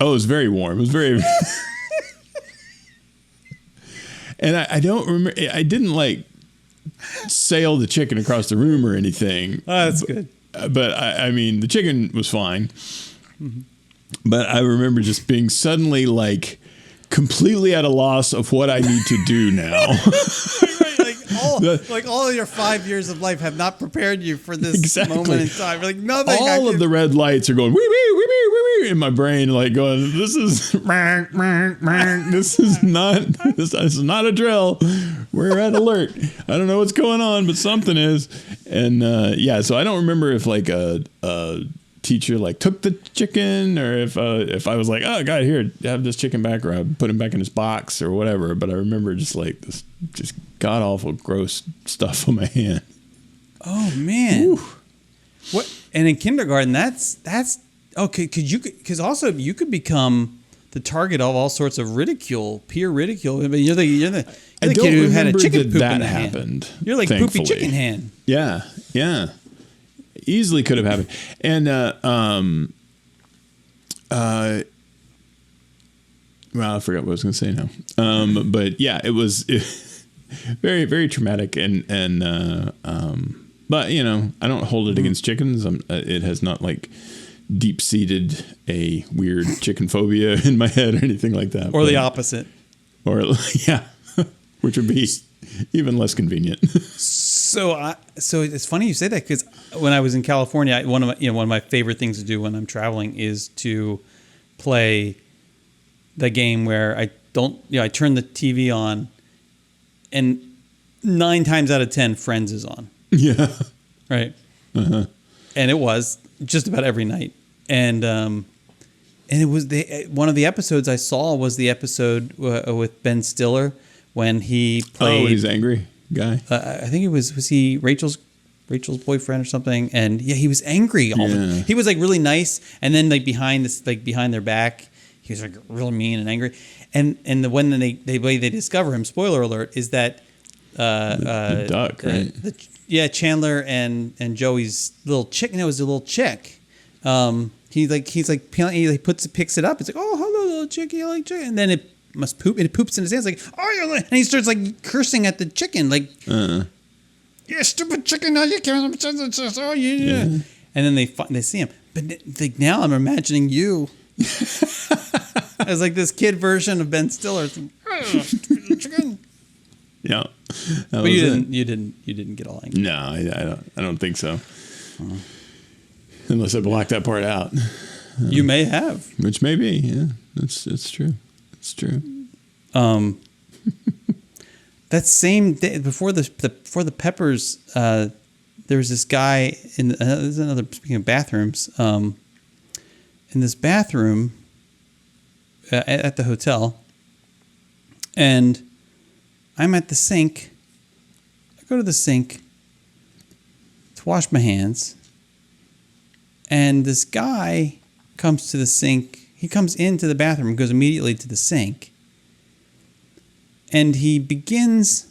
was very warm. It was very and I don't remember, I didn't like sail the chicken across the room or anything. Oh, that's good. But I mean the chicken was fine. Mm-hmm. But I remember just being suddenly like completely at a loss of what I need to do now. Right, all of your 5 years of life have not prepared you for this moment in time. Like nothing. All of the red lights are going wee wee wee wee wee wee in my brain, like going. This is this is not a drill. We're at alert. I don't know what's going on, but something is. And so I don't remember if like a teacher like took the chicken, or if I was like, oh God, here, have this chicken back, or I put him back in his box or whatever. But I remember just like this just god awful gross stuff on my hand. Oh man. Ooh. What? And in kindergarten, that's okay, because also you could become the target of all sorts of ridicule, peer ridicule. I mean, you're the kid who had a chicken poop in the happened. Hand. You're like thankfully. Poopy Chicken Hand. Yeah. Easily could have happened. And well, I forgot what I was going to say now. But yeah, it was very, very traumatic. And but I don't hold it against chickens. It has not like deep seated a weird chicken phobia in my head or anything like that. Or the opposite. Or yeah, which would be even less convenient. So it's funny you say that, because when I was in California, one of my favorite things to do when I'm traveling is to play the game where I turn the TV on, and 9 times out of 10 Friends is on. Yeah. Right. Uh-huh. And it was just about every night, and it was one of the episodes I saw was the episode with Ben Stiller when he played. Oh, he's angry guy. I think it was he Rachel's boyfriend or something, and yeah, he was angry all the. He was like really nice, and then like behind their back, he was like real mean and angry, and when they discover him. Spoiler alert is that the duck, right? Chandler and Joey's little chick. No, it was a little chick. He picks it up. It's like, oh, hello, little chickie, I like chicken, and then it must poop. It poops in his hands like, oh, and he starts like cursing at the chicken, like, you stupid chicken! Now you can't. Oh, yeah. And then they see him, but like now I'm imagining you as like this kid version of Ben Stiller. Chicken. Yeah, but you didn't get all angry. No, I don't think so. Unless I blacked that part out. You may have. Which may be, yeah. It's true. It's true. That same day before the Peppers, there was this guy in there's another, speaking of bathrooms, in this bathroom at the hotel, and I'm at the sink. I go to the sink to wash my hands, and this guy comes to the sink. He comes into the bathroom and goes immediately to the sink. And he begins,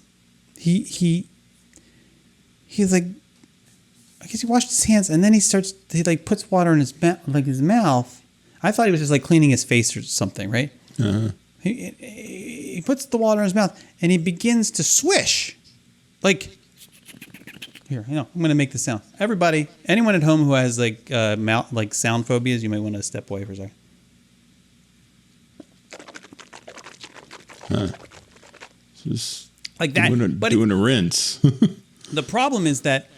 he's like, I guess he washed his hands, and then he like puts water in his mouth. I thought he was just like cleaning his face or something, right? Uh-huh. He puts the water in his mouth, and he begins to swish. Like, here, I'm going to make the sound. Everybody, anyone at home who has like mouth, like sound phobias, you might want to step away for a second. Huh. Just like that. Doing a rinse. The problem is that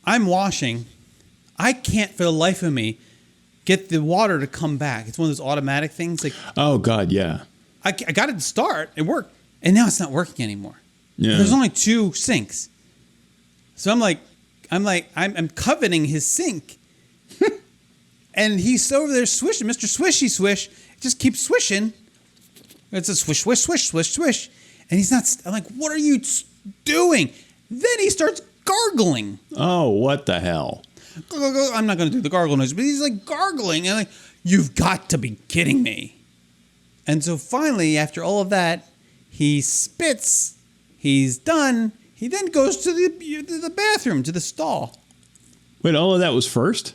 I'm washing. I can't for the life of me get the water to come back. It's one of those automatic things. Like, oh God, yeah. I got it to start. It worked, and now it's not working anymore. Yeah. There's only 2 sinks, so I'm coveting his sink, and he's over there swishing, Mr. Swishy Swish. Just keeps swishing. It's a swish, swish, swish, swish, swish, and he's not. I'm like, what are you doing? Then he starts gargling. Oh, what the hell? I'm not going to do the gargle noise, but he's like gargling, and like, you've got to be kidding me. And so finally, after all of that, he spits. He's done. He then goes to the bathroom, to the stall. Wait, all of that was first?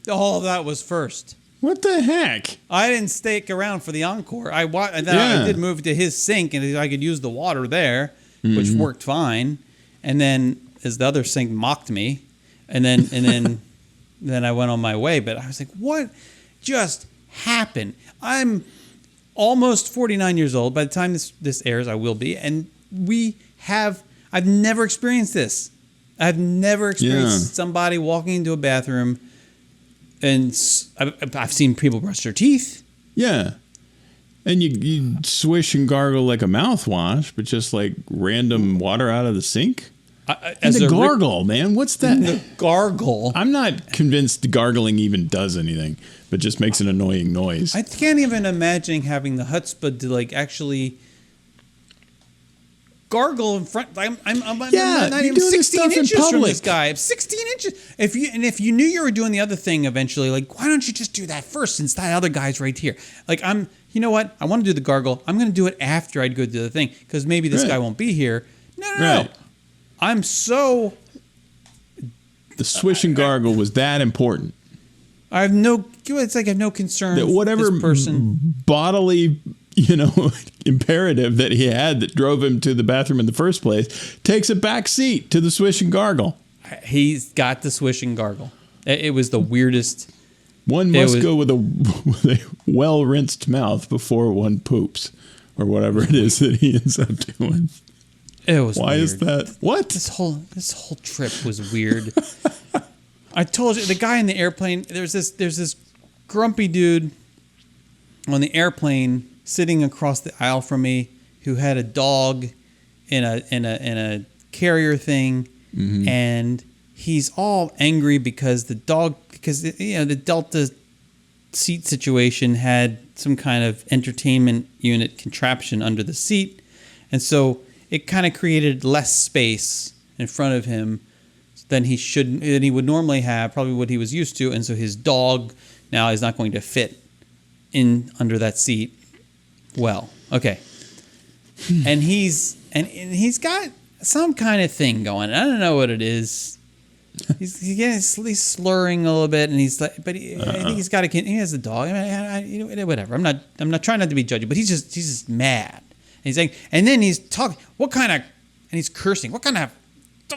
All of that was first. What the heck? I didn't stick around for the encore. I did move to his sink, and I could use the water there, which worked fine. And then, as the other sink mocked me, and then I went on my way. But I was like, what just happened? I'm almost 49 years old. By the time this airs, I will be. And I've never experienced this. I've never experienced somebody walking into a bathroom, and I've seen people brush their teeth. Yeah. And you swish and gargle like a mouthwash, but just like random water out of the sink? And the gargle, man. What's that? The gargle. I'm not convinced gargling even does anything, but just makes an annoying noise. I can't even imagine having the chutzpah to like actually gargle in front. I'm not even 16 inches from this guy. I'm 16 inches. If you knew you were doing the other thing eventually, like, why don't you just do that first since that other guy's right here? Like, you know what? I want to do the gargle. I'm going to do it after I go do the thing because maybe this guy won't be here. No. I'm so... The swish and gargle was that important. It's like I have no concern that whatever this person. Bodily, imperative that he had that drove him to the bathroom in the first place takes a back seat to the swish and gargle. He's got the swish and gargle. It was the weirdest. One must go with a well-rinsed mouth before one poops, or whatever it is that he ends up doing. It was Why weird. is that? What? This whole trip was weird. I told you, the guy in the airplane, there's this grumpy dude on the airplane sitting across the aisle from me who had a dog in a carrier thing, and he's all angry because the Delta seat situation had some kind of entertainment unit contraption under the seat, and so it kind of created less space in front of him than he would normally have, probably what he was used to, and so his dog now is not going to fit in under that seat. Well, okay, and he's got some kind of thing going. I don't know what it is. He's slurring a little bit, and he's like, but I think he's got he has a dog. I mean, whatever. I'm not trying not to be judgy, but he's just mad. And he's like, and then he's talking. And he's cursing. What kind of? It's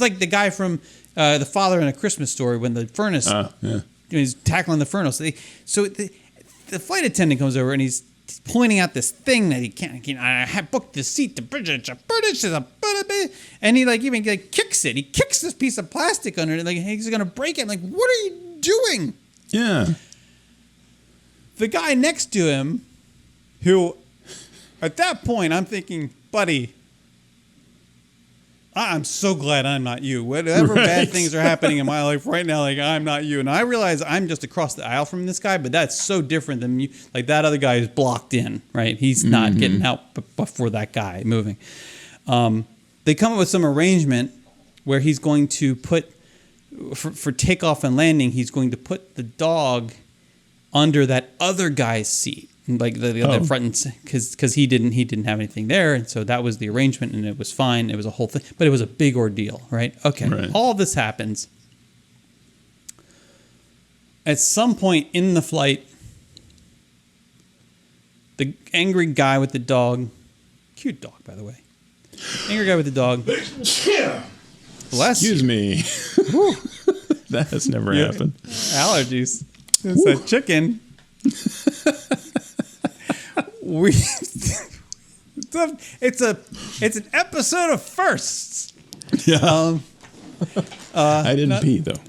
like the guy from the father in A Christmas Story when the furnace. He's tackling the furnace. So the flight attendant comes over and he's pointing out this thing that he can't. I have booked the seat to British, and he even kicks it. He kicks this piece of plastic under it, like he's gonna break it. I'm like, what are you doing? Yeah. The guy next to him, who, at that point, I'm thinking, buddy, I'm so glad I'm not you. Whatever bad things are happening in my life right now, like, I'm not you. And I realize I'm just across the aisle from this guy, but that's so different than you. Like, that other guy is blocked in, right? He's not getting out before that guy moving. They come up with some arrangement where he's going to put for takeoff and landing, he's going to put the dog under that other guy's seat, like the other front, because he didn't have anything there, and so that was the arrangement, and it was fine. It was a whole thing, but it was a big ordeal, right? Okay, right. All this happens. At some point in the flight, the angry guy with the dog, cute dog, by the way, angry guy with the dog. Bless Excuse me. That has never happened. Allergies. It's a chicken. It's an episode of firsts. Yeah. I didn't pee though.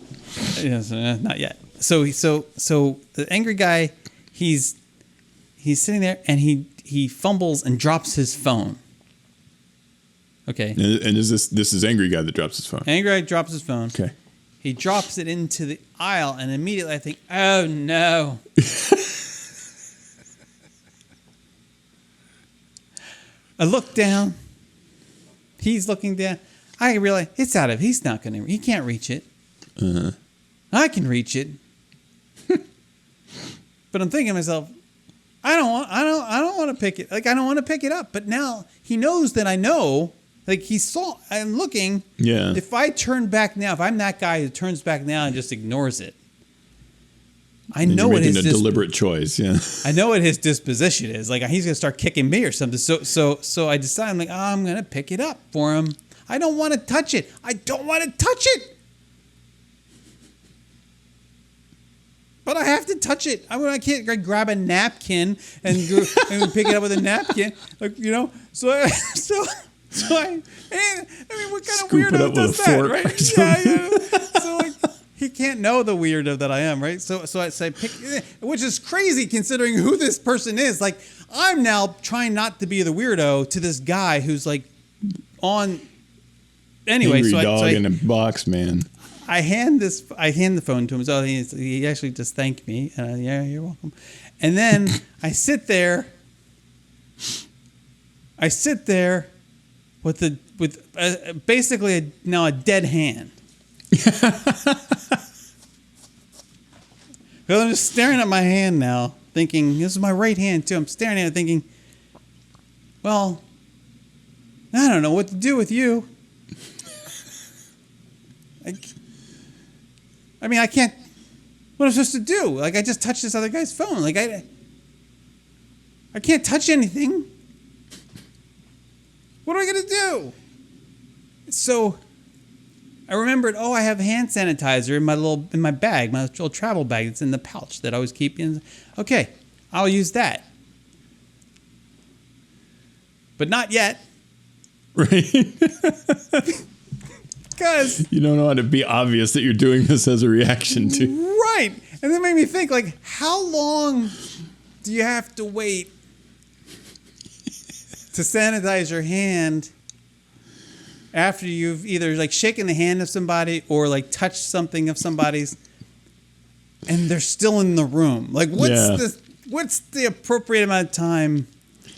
Yes, not yet. So the angry guy, he's sitting there and he fumbles and drops his phone. Okay. And is this is angry guy that drops his phone? Angry guy drops his phone. Okay. He drops it into the aisle, and immediately I think, oh no. I look down. He's looking down. I realize it's out of. He can't reach it. Uh-huh. I can reach it. But I'm thinking to myself, I don't want to pick it. Like I don't want to pick it up. But now he knows that I know. Like he saw, I'm looking. Yeah. If I turn back now, if I'm that guy who turns back now and just ignores it, I know what his deliberate choice. Yeah. I know what his disposition is. Like he's gonna start kicking me or something. So I decide, I'm like, I'm gonna pick it up for him. I don't want to touch it. I don't want to touch it. But I have to touch it. I can't grab a napkin and pick it up with a napkin, like So I mean, what kind of weirdo does that, right? Yeah. So like, he can't know the weirdo that I am, right? So I say pick, which is crazy considering who this person is. Like, I'm now trying not to be the weirdo to this guy who's like on. Anyway, angry dog in a box, man. I hand the phone to him. So he actually just thanked me. Yeah, you're welcome. And then I sit there with basically now a dead hand. Because I'm just staring at my hand now, thinking, this is my right hand too. I'm staring at it thinking, well, I don't know what to do with you. I mean, I can't, what am I supposed to do? Like, I just touched this other guy's phone. Like, I can't touch anything. What am I going to do? So I remembered, I have hand sanitizer in my bag, my little travel bag that's in the pouch that I always keep in. Okay, I'll use that. But not yet. Right. Because you don't want it to be obvious that you're doing this as a reaction to. Right. And that made me think, like, how long do you have to wait to sanitize your hand after you've either like shaken the hand of somebody or like touched something of somebody's and they're still in the room? Like, what's the appropriate amount of time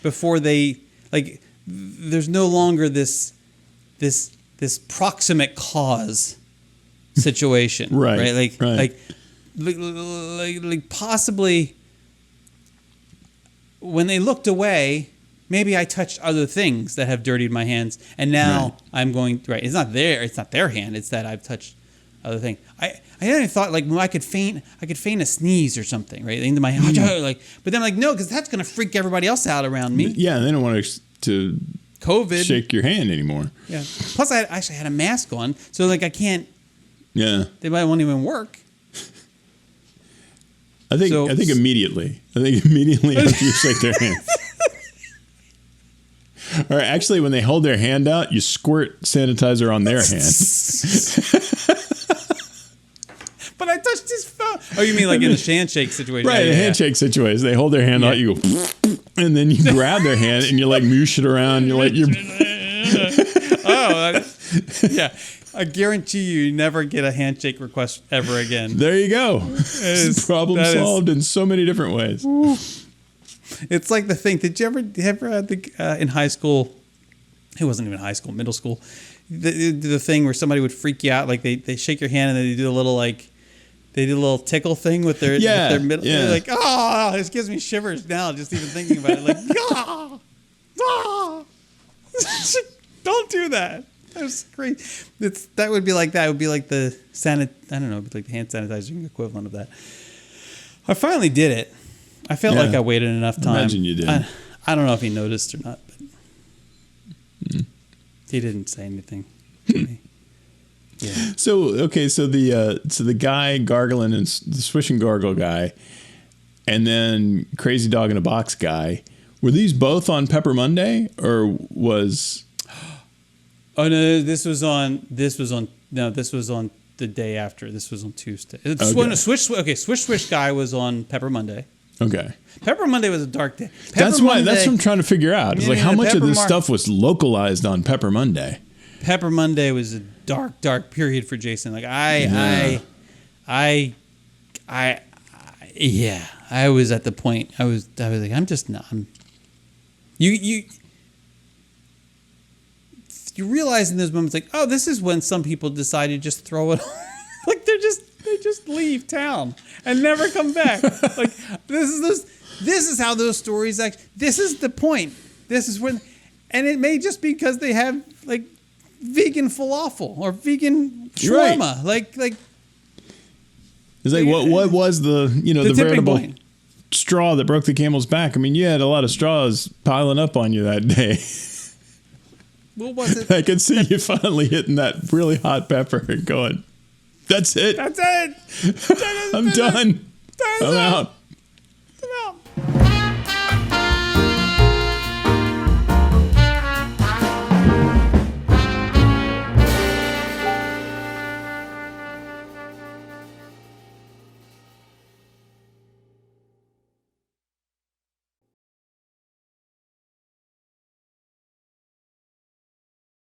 before they, like, there's no longer this proximate cause situation, right? Like possibly when they looked away, maybe I touched other things that have dirtied my hands, and now I'm going right. It's not their hand. It's that I've touched other things. I hadn't thought like I could feign a sneeze or something, right? Into my like, but then I'm like, no, because that's gonna freak everybody else out around me. Yeah, they don't want to COVID shake your hand anymore. Yeah. Plus, I actually had a mask on, so like I can't. Yeah. They might won't even work. I think immediately. after you shake their hand. Or actually, when they hold their hand out, you squirt sanitizer on their hand. But I touched his phone. Oh, you mean like in the handshake situation? Right, a handshake situation. They hold their hand out, you go, and then you grab their hand and you like moosh it around. You're like, yeah. I guarantee you never get a handshake request ever again. There you go. Problem solved in so many different ways. It's like the thing. Did you ever have in high school? It wasn't even high school, middle school. the thing where somebody would freak you out, like they shake your hand and then they do a little tickle thing with their middle. Yeah. Like, oh, this gives me shivers now just even thinking about it. Like, don't do that. That's great. That would be like that. It would be like the I don't know, it'd be like the hand sanitizing equivalent of that. I finally did it. I felt like I waited enough time. Imagine you did. I don't know if he noticed or not, but he didn't say anything to me. Yeah. So the guy gargling and the swish and gargle guy, and then Crazy Dog in a Box guy, were these both on Pepper Monday or was? Oh no! This was on the day after. This was on Tuesday. Swish Swish guy was on Pepper Monday. Okay. Pepper Monday was a dark day. That's what I'm trying to figure out. It's like how much of this stuff was localized on Pepper Monday. Pepper Monday was a dark period for Jason. Like I was at the point. I was like, I'm just not. You realize in those moments, like, oh, this is when some people decide to just throw it on. Like they just leave town and never come back. Like this is how those stories act. This is the point. This is when, and it may just be because they have like vegan falafel or vegan shawarma. Right. Like it's like what was the veritable point. Straw that broke the camel's back? I mean, you had a lot of straws piling up on you that day. What was it? I could see you finally hitting that really hot pepper and going, that's it. That's it. I'm done. I'm out.